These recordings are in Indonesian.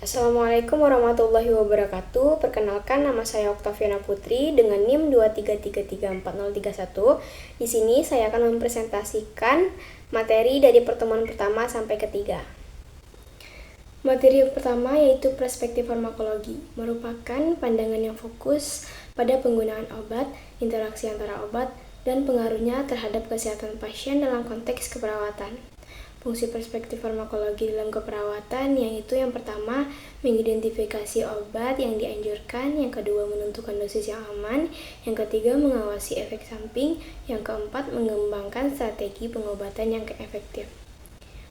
Assalamualaikum warahmatullahi wabarakatuh. Perkenalkan, nama saya Oktaviana Putri dengan NIM 2333401. Di sini saya akan mempresentasikan materi dari pertemuan pertama sampai ketiga. Materi pertama yaitu perspektif farmakologi, merupakan pandangan yang fokus pada penggunaan obat, interaksi antara obat, dan pengaruhnya terhadap kesehatan pasien dalam konteks keperawatan. Fungsi perspektif farmakologi dalam keperawatan yaitu yang pertama, mengidentifikasi obat yang dianjurkan, yang kedua, menentukan dosis yang aman, yang ketiga, mengawasi efek samping, yang keempat, mengembangkan strategi pengobatan yang efektif.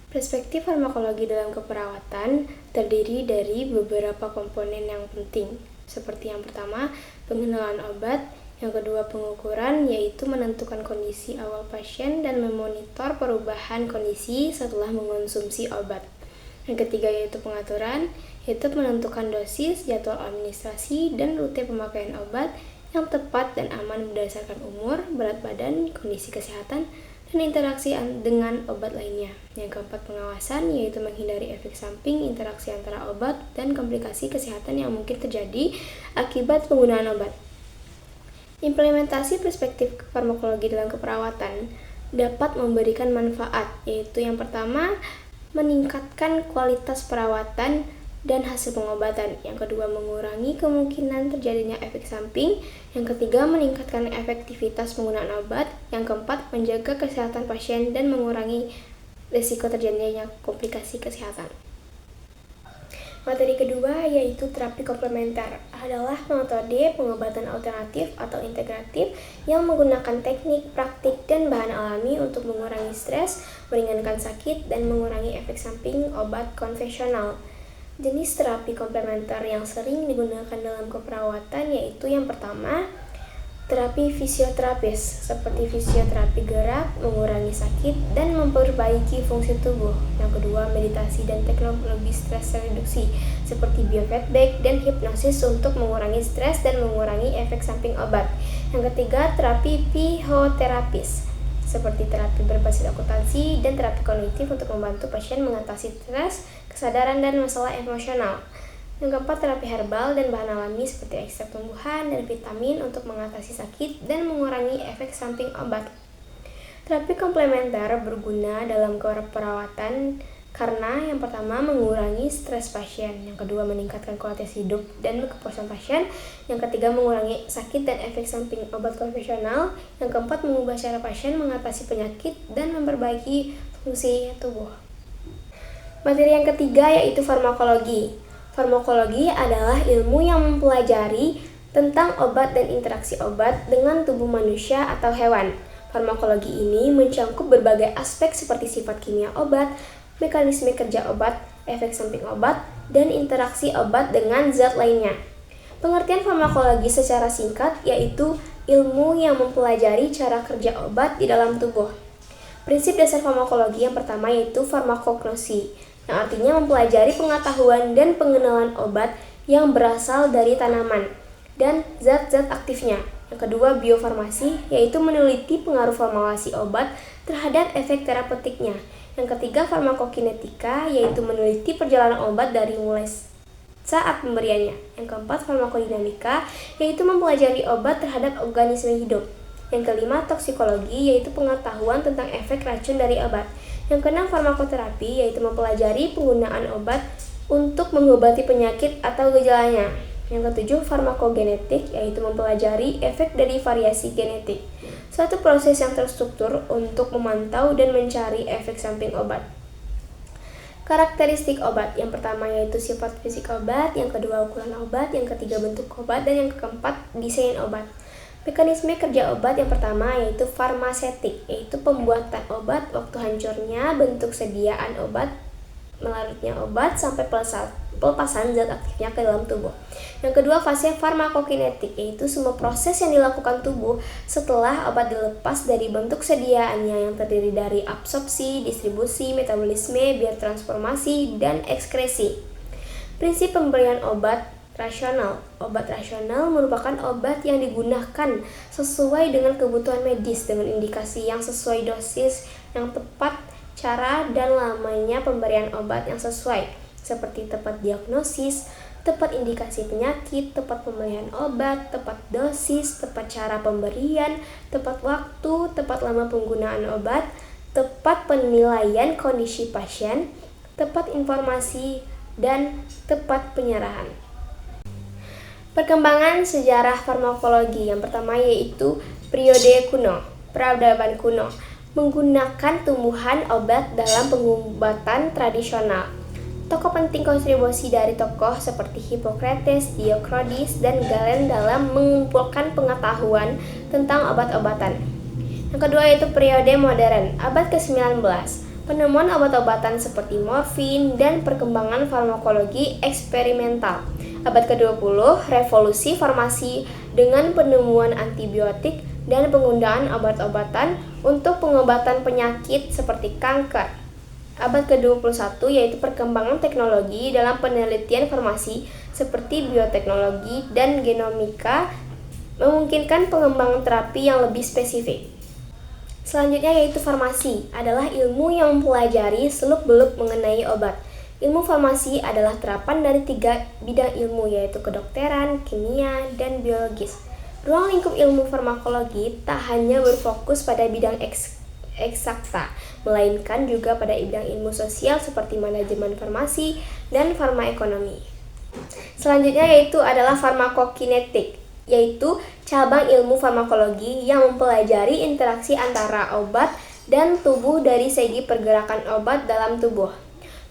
Perspektif farmakologi dalam keperawatan terdiri dari beberapa komponen yang penting, seperti yang pertama, pengenalan obat, yang kedua, pengukuran, yaitu menentukan kondisi awal pasien dan memonitor perubahan kondisi setelah mengonsumsi obat. Yang ketiga yaitu pengaturan, yaitu menentukan dosis, jadwal administrasi, dan rute pemakaian obat yang tepat dan aman berdasarkan umur, berat badan, kondisi kesehatan, dan interaksi dengan obat lainnya. Yang keempat, pengawasan, yaitu menghindari efek samping, interaksi antara obat, dan komplikasi kesehatan yang mungkin terjadi akibat penggunaan obat. Implementasi perspektif farmakologi dalam keperawatan dapat memberikan manfaat, yaitu yang pertama, meningkatkan kualitas perawatan dan hasil pengobatan. Yang kedua, mengurangi kemungkinan terjadinya efek samping. Yang ketiga, meningkatkan efektivitas penggunaan obat. Yang keempat, menjaga kesehatan pasien dan mengurangi risiko terjadinya komplikasi kesehatan. Materi kedua yaitu terapi komplementer, adalah metode pengobatan alternatif atau integratif yang menggunakan teknik, praktik, dan bahan alami untuk mengurangi stres, meringankan sakit, dan mengurangi efek samping obat konvensional. Jenis terapi komplementer yang sering digunakan dalam keperawatan yaitu yang pertama, terapi fisioterapis, seperti fisioterapi gerak, mengurangi sakit, dan memperbaiki fungsi tubuh. Yang kedua, meditasi dan teknologi stres reduksi, seperti biofeedback dan hipnosis untuk mengurangi stres dan mengurangi efek samping obat. Yang ketiga, terapi psihoterapis, seperti terapi berbasis akuntansi dan terapi kognitif untuk membantu pasien mengatasi stres, kesadaran, dan masalah emosional. Yang keempat, terapi herbal dan bahan alami seperti ekstrak tumbuhan dan vitamin untuk mengatasi sakit dan mengurangi efek samping obat. Terapi komplementer berguna dalam perawatan karena yang pertama, mengurangi stres pasien, yang kedua, meningkatkan kualitas hidup dan kepuasan pasien, yang ketiga, mengurangi sakit dan efek samping obat konvensional, yang keempat, mengubah cara pasien mengatasi penyakit dan memperbaiki fungsi tubuh. Materi yang ketiga yaitu farmakologi. Farmakologi adalah ilmu yang mempelajari tentang obat dan interaksi obat dengan tubuh manusia atau hewan. Farmakologi ini mencangkup berbagai aspek seperti sifat kimia obat, mekanisme kerja obat, efek samping obat, dan interaksi obat dengan zat lainnya. Pengertian farmakologi secara singkat yaitu ilmu yang mempelajari cara kerja obat di dalam tubuh. Prinsip dasar farmakologi yang pertama yaitu farmakognosi, yang artinya mempelajari pengetahuan dan pengenalan obat yang berasal dari tanaman dan zat-zat aktifnya. Yang kedua, biofarmasi, yaitu meneliti pengaruh formulasi obat terhadap efek terapeutiknya. Yang ketiga, farmakokinetika, yaitu meneliti perjalanan obat dari mulai saat pemberiannya. Yang keempat, farmakodinamika, yaitu mempelajari obat terhadap organisme hidup. Yang kelima, toksikologi, yaitu pengetahuan tentang efek racun dari obat. Yang keenam, farmakoterapi, yaitu mempelajari penggunaan obat untuk mengobati penyakit atau gejalanya. Yang ketujuh, farmakogenetik, yaitu mempelajari efek dari variasi genetik, suatu proses yang terstruktur untuk memantau dan mencari efek samping obat. Karakteristik obat, yang pertama yaitu sifat fisik obat, yang kedua ukuran obat, yang ketiga bentuk obat, dan yang keempat desain obat. Mekanisme kerja obat yang pertama yaitu farmasetik, yaitu pembuatan obat, waktu hancurnya, bentuk sediaan obat, melarutnya obat, sampai pelepasan zat aktifnya ke dalam tubuh. Yang kedua, fase farmakokinetik, yaitu semua proses yang dilakukan tubuh setelah obat dilepas dari bentuk sediaannya yang terdiri dari absorpsi, distribusi, metabolisme, biotransformasi, dan ekskresi. Prinsip pemberian obat rasional. Obat rasional merupakan obat yang digunakan sesuai dengan kebutuhan medis dengan indikasi yang sesuai, dosis yang tepat, cara dan lamanya pemberian obat yang sesuai. seperti tepat diagnosis, tepat indikasi penyakit, tepat pemberian obat, tepat dosis, tepat cara pemberian, tepat waktu, tepat lama penggunaan obat, tepat penilaian kondisi pasien, tepat informasi, dan tepat penyerahan. Perkembangan sejarah farmakologi yang pertama yaitu periode kuno, peradaban kuno, menggunakan tumbuhan obat dalam pengobatan tradisional. Tokoh penting kontribusi dari tokoh seperti Hippocrates, Dioscorides, dan Galen dalam mengumpulkan pengetahuan tentang obat-obatan. Yang kedua yaitu periode modern, abad ke-19. Penemuan obat-obatan seperti morfin dan perkembangan farmakologi eksperimental. Abad ke-20, revolusi farmasi dengan penemuan antibiotik dan penggunaan obat-obatan untuk pengobatan penyakit seperti kanker. Abad ke-21 yaitu perkembangan teknologi dalam penelitian farmasi seperti bioteknologi dan genomika memungkinkan pengembangan terapi yang lebih spesifik. Selanjutnya yaitu farmasi, adalah ilmu yang mempelajari seluk-beluk mengenai obat. Ilmu farmasi adalah terapan dari 3 bidang ilmu yaitu kedokteran, kimia, dan biologis. Ruang lingkup ilmu farmakologi tak hanya berfokus pada bidang eksakta, melainkan juga pada bidang ilmu sosial seperti manajemen farmasi dan farmaekonomi. Selanjutnya yaitu adalah farmakokinetik, yaitu cabang ilmu farmakologi yang mempelajari interaksi antara obat dan tubuh dari segi pergerakan obat dalam tubuh.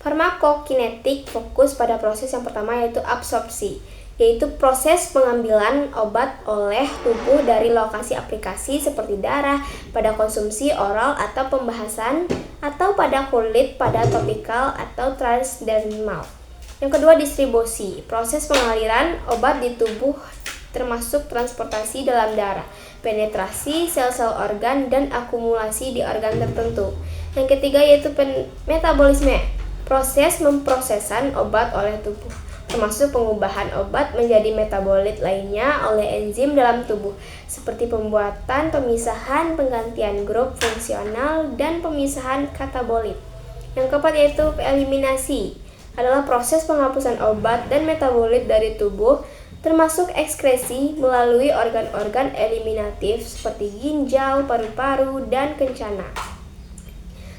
Farmakokinetik fokus pada proses yang pertama yaitu absorpsi, yaitu proses pengambilan obat oleh tubuh dari lokasi aplikasi seperti darah pada konsumsi oral atau pembahasan, atau pada kulit pada topikal atau transdermal. Yang kedua distribusi, proses pengaliran obat di tubuh termasuk transportasi dalam darah, penetrasi sel-sel organ, dan akumulasi di organ tertentu. Yang ketiga yaitu metabolisme, proses memprosesan obat oleh tubuh, termasuk pengubahan obat menjadi metabolit lainnya oleh enzim dalam tubuh, seperti pembuatan, pemisahan, penggantian grup fungsional, dan pemisahan katabolit. Yang keempat yaitu eliminasi, adalah proses penghapusan obat dan metabolit dari tubuh, termasuk ekskresi melalui organ-organ eliminatif seperti ginjal, paru-paru, dan kencana.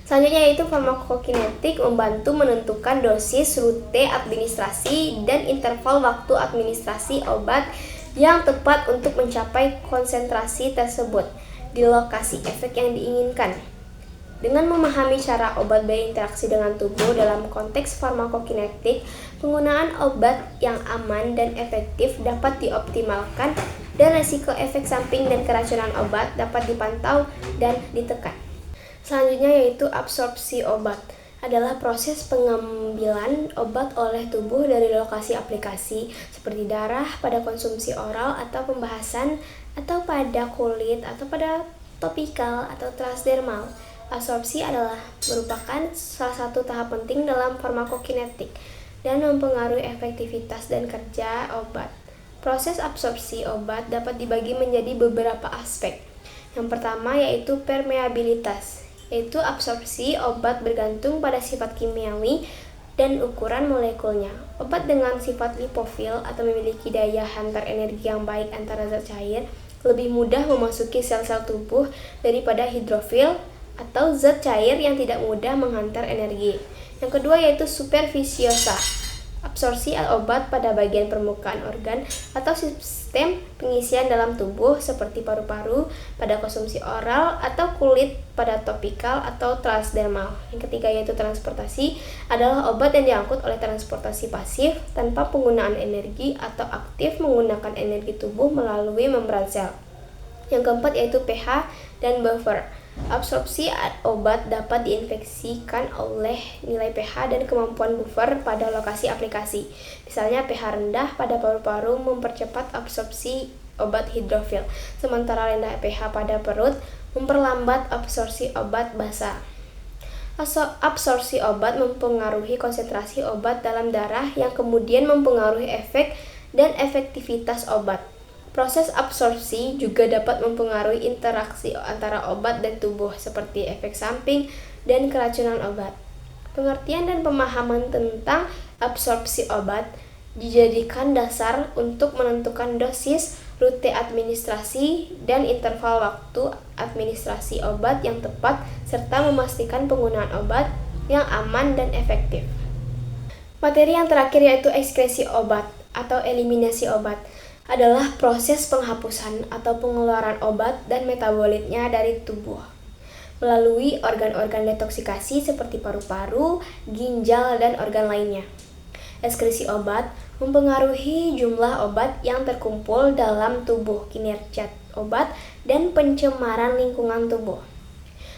Selanjutnya yaitu farmakokinetik membantu menentukan dosis, rute administrasi, dan interval waktu administrasi obat yang tepat untuk mencapai konsentrasi tersebut di lokasi efek yang diinginkan. Dengan memahami cara obat berinteraksi dengan tubuh dalam konteks farmakokinetik, penggunaan obat yang aman dan efektif dapat dioptimalkan dan risiko efek samping dan keracunan obat dapat dipantau dan ditekan. Selanjutnya yaitu absorpsi obat, adalah proses pengambilan obat oleh tubuh dari lokasi aplikasi seperti darah pada konsumsi oral atau pembahasan, atau pada kulit atau pada topikal atau transdermal. Absorpsi adalah merupakan salah satu tahap penting dalam farmakokinetik dan mempengaruhi efektivitas dan kerja obat. Proses absorpsi obat dapat dibagi menjadi beberapa aspek. Yang pertama yaitu permeabilitas, yaitu absorpsi obat bergantung pada sifat kimiawi dan ukuran molekulnya. Obat dengan sifat lipofil atau memiliki daya hantar energi yang baik antara zat cair lebih mudah memasuki sel-sel tubuh daripada hidrofil atau zat cair yang tidak mudah menghantar energi. Yang kedua yaitu superfisiosa, absorpsi obat pada bagian permukaan organ atau sistem pengisian dalam tubuh seperti paru-paru pada konsumsi oral atau kulit pada topikal atau transdermal. Yang ketiga yaitu transportasi, adalah obat yang diangkut oleh transportasi pasif tanpa penggunaan energi atau aktif menggunakan energi tubuh melalui membran sel. Yang keempat yaitu pH dan buffer. Absorpsi obat dapat diinfeksikan oleh nilai pH dan kemampuan buffer pada lokasi aplikasi. Misalnya pH rendah pada paru-paru mempercepat absorpsi obat hidrofil, sementara rendah pH pada perut memperlambat absorpsi obat basa. Absorpsi obat mempengaruhi konsentrasi obat dalam darah yang kemudian mempengaruhi efek dan efektivitas obat. Proses absorpsi juga dapat mempengaruhi interaksi antara obat dan tubuh seperti efek samping dan keracunan obat. Pengertian dan pemahaman tentang absorpsi obat dijadikan dasar untuk menentukan dosis, rute administrasi, dan interval waktu administrasi obat yang tepat, serta memastikan penggunaan obat yang aman dan efektif. Materi yang terakhir yaitu ekskresi obat atau eliminasi obat adalah proses penghapusan atau pengeluaran obat dan metabolitnya dari tubuh melalui organ-organ detoksikasi seperti paru-paru, ginjal, dan organ lainnya. Ekskresi obat mempengaruhi jumlah obat yang terkumpul dalam tubuh, kinerja obat, dan pencemaran lingkungan tubuh.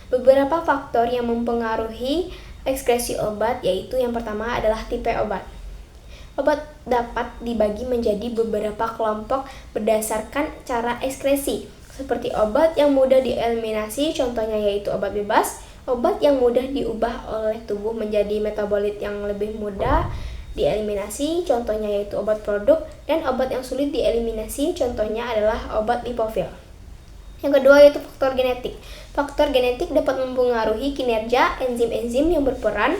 Beberapa faktor yang mempengaruhi ekskresi obat yaitu yang pertama adalah tipe obat. Obat dapat dibagi menjadi beberapa kelompok berdasarkan cara ekskresi, seperti obat yang mudah dieliminasi, contohnya yaitu obat bebas, obat yang mudah diubah oleh tubuh menjadi metabolit yang lebih mudah dieliminasi, contohnya yaitu obat produk, dan obat yang sulit dieliminasi, contohnya adalah obat lipofil. Yang kedua yaitu faktor genetik. Faktor genetik dapat mempengaruhi kinerja enzim-enzim yang berperan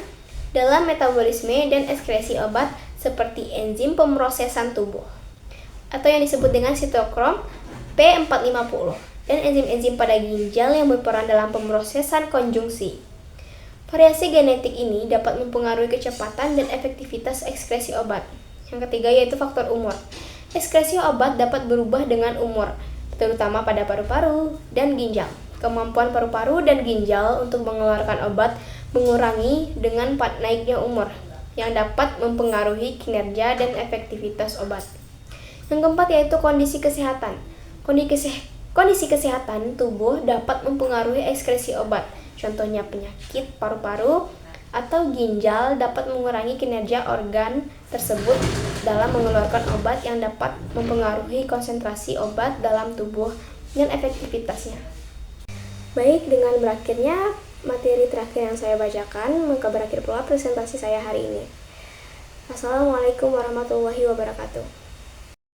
dalam metabolisme dan ekskresi obat seperti enzim pemrosesan tubuh atau yang disebut dengan sitokrom P450 dan enzim-enzim pada ginjal yang berperan dalam pemrosesan konjungsi. Variasi genetik ini dapat mempengaruhi kecepatan dan efektivitas ekskresi obat. Yang ketiga yaitu faktor umur. Ekskresi obat dapat berubah dengan umur, terutama pada paru-paru dan ginjal. Kemampuan paru-paru dan ginjal untuk mengeluarkan obat mengurangi dengan naiknya umur, yang dapat mempengaruhi kinerja dan efektivitas obat. Yang keempat yaitu kondisi kesehatan. Kondisi kesehatan tubuh dapat mempengaruhi ekskresi obat. Contohnya penyakit paru-paru atau ginjal dapat mengurangi kinerja organ tersebut dalam mengeluarkan obat yang dapat mempengaruhi konsentrasi obat dalam tubuh dan efektivitasnya. Baik, dengan berakhirnya materi terakhir yang saya bacakan, maka berakhir pula presentasi saya hari ini. Assalamualaikum warahmatullahi wabarakatuh.